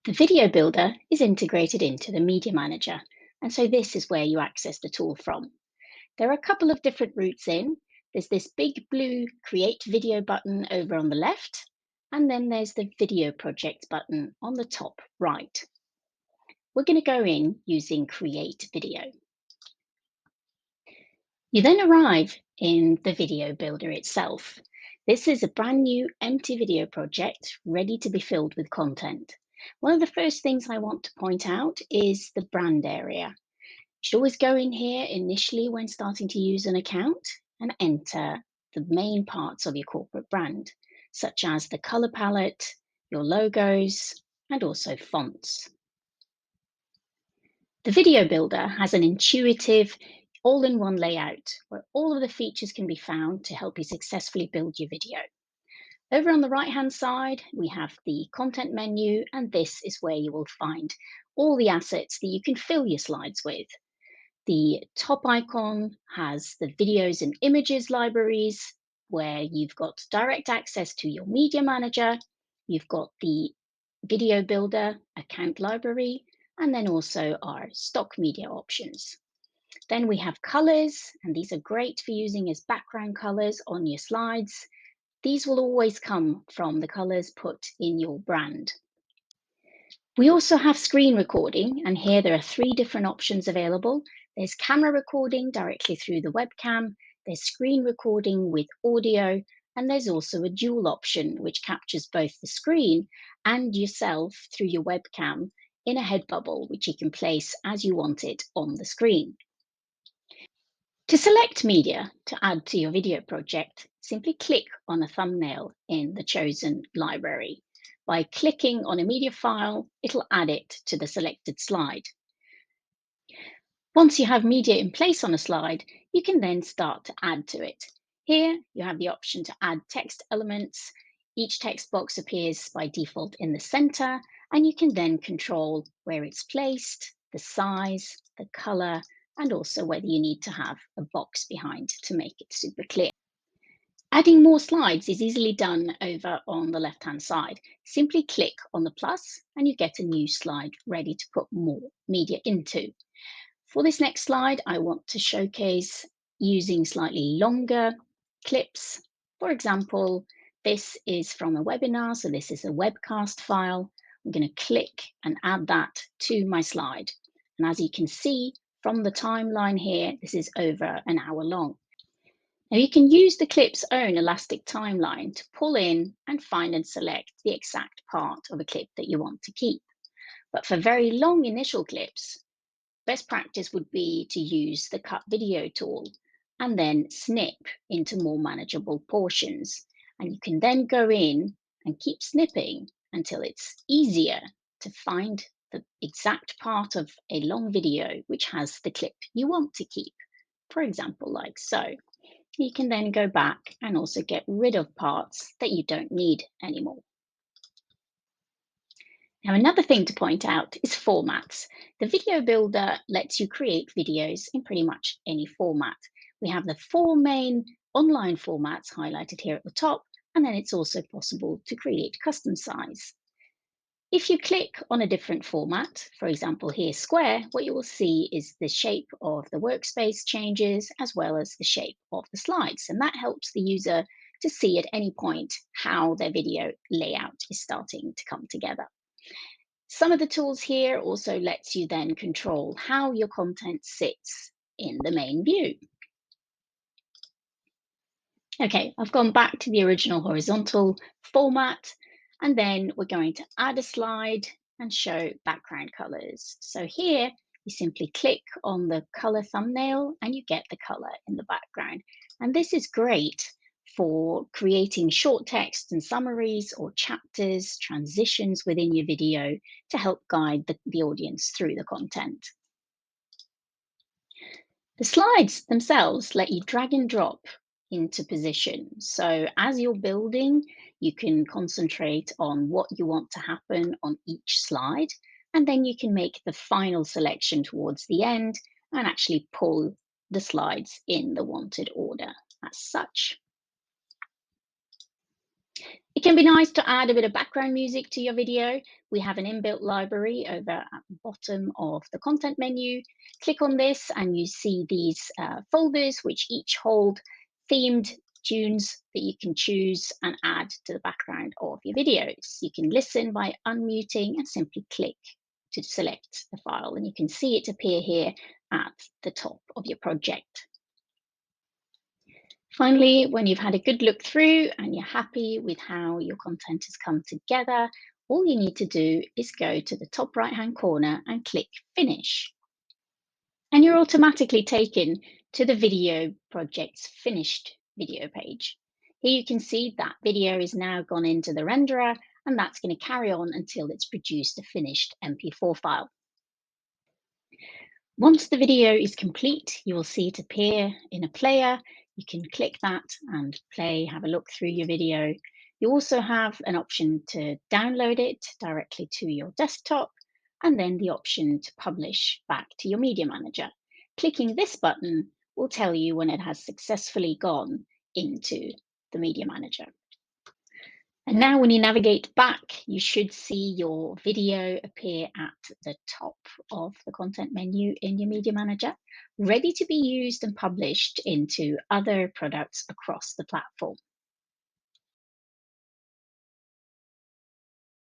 The Video Builder is integrated into the Media Manager, and so this is where you access the tool from. There are a couple of different routes in. There's this big blue Create Video button over on the left, and then there's the Video Project button on the top right. We're going to go in using Create Video. You then arrive in the Video Builder itself. This is a brand new empty video project ready to be filled with content. One of the first things I want to point out is the brand area. You should always go in here initially when starting to use an account and enter the main parts of your corporate brand, such as the color palette, your logos, and also fonts. The Video Builder has an intuitive, all-in-one layout where all of the features can be found to help you successfully build your video. Over on the right-hand side, we have the content menu, and this is where you will find all the assets that you can fill your slides with. The top icon has the videos and images libraries, where you've got direct access to your media manager. You've got the Video Builder account library, and then also our stock media options. Then we have colors, and these are great for using as background colors on your slides. These will always come from the colors put in your brand. We also have screen recording, and here there are three different options available. There's camera recording directly through the webcam, there's screen recording with audio, and there's also a dual option which captures both the screen and yourself through your webcam in a head bubble, which you can place as you want it on the screen. To select media to add to your video project, simply click on a thumbnail in the chosen library. By clicking on a media file, it'll add it to the selected slide. Once you have media in place on a slide, you can then start to add to it. Here, you have the option to add text elements. Each text box appears by default in the center, and you can then control where it's placed, the size, the color, and also whether you need to have a box behind to make it super clear. Adding more slides is easily done over on the left-hand side. Simply click on the plus and you get a new slide ready to put more media into. For this next slide, I want to showcase using slightly longer clips. For example, this is from a webinar, so this is a webcast file. I'm going to click and add that to my slide. And as you can see from the timeline here, this is over an hour long. Now you can use the clip's own elastic timeline to pull in and find and select the exact part of a clip that you want to keep. But for very long initial clips, best practice would be to use the cut video tool and then snip into more manageable portions. And you can then go in and keep snipping until it's easier to find the exact part of a long video which has the clip you want to keep. For example, like so. You can then go back and also get rid of parts that you don't need anymore. Now, another thing to point out is formats. The Video Builder lets you create videos in pretty much any format. We have the four main online formats highlighted here at the top, and then it's also possible to create custom size. If you click on a different format, for example here square, what you will see is the shape of the workspace changes as well as the shape of the slides. And that helps the user to see at any point how their video layout is starting to come together. Some of the tools here also lets you then control how your content sits in the main view. Okay, I've gone back to the original horizontal format, and then we're going to add a slide and show background colors. So here you simply click on the color thumbnail and you get the color in the background. And this is great for creating short text and summaries or chapters, transitions within your video to help guide the audience through the content. The slides themselves let you drag and drop into position. So as you're building, you can concentrate on what you want to happen on each slide, and then you can make the final selection towards the end and actually pull the slides in the wanted order as such. It can be nice to add a bit of background music to your video. We have an inbuilt library over at the bottom of the content menu. Click on this and you see these folders which each hold themed tunes that you can choose and add to the background of your videos. You can listen by unmuting and simply click to select the file, and you can see it appear here at the top of your project. Finally, when you've had a good look through and you're happy with how your content has come together, all you need to do is go to the top right-hand corner and click Finish. And you're automatically taken to the video project's finished video page. Here you can see that video is now gone into the renderer, and that's going to carry on until it's produced a finished MP4 file. Once the video is complete, you will see it appear in a player. You can click that and play, have a look through your video. You also have an option to download it directly to your desktop, and then the option to publish back to your media manager. Clicking this button will tell you when it has successfully gone into the media manager. And now when you navigate back, you should see your video appear at the top of the content menu in your Media Manager, ready to be used and published into other products across the platform.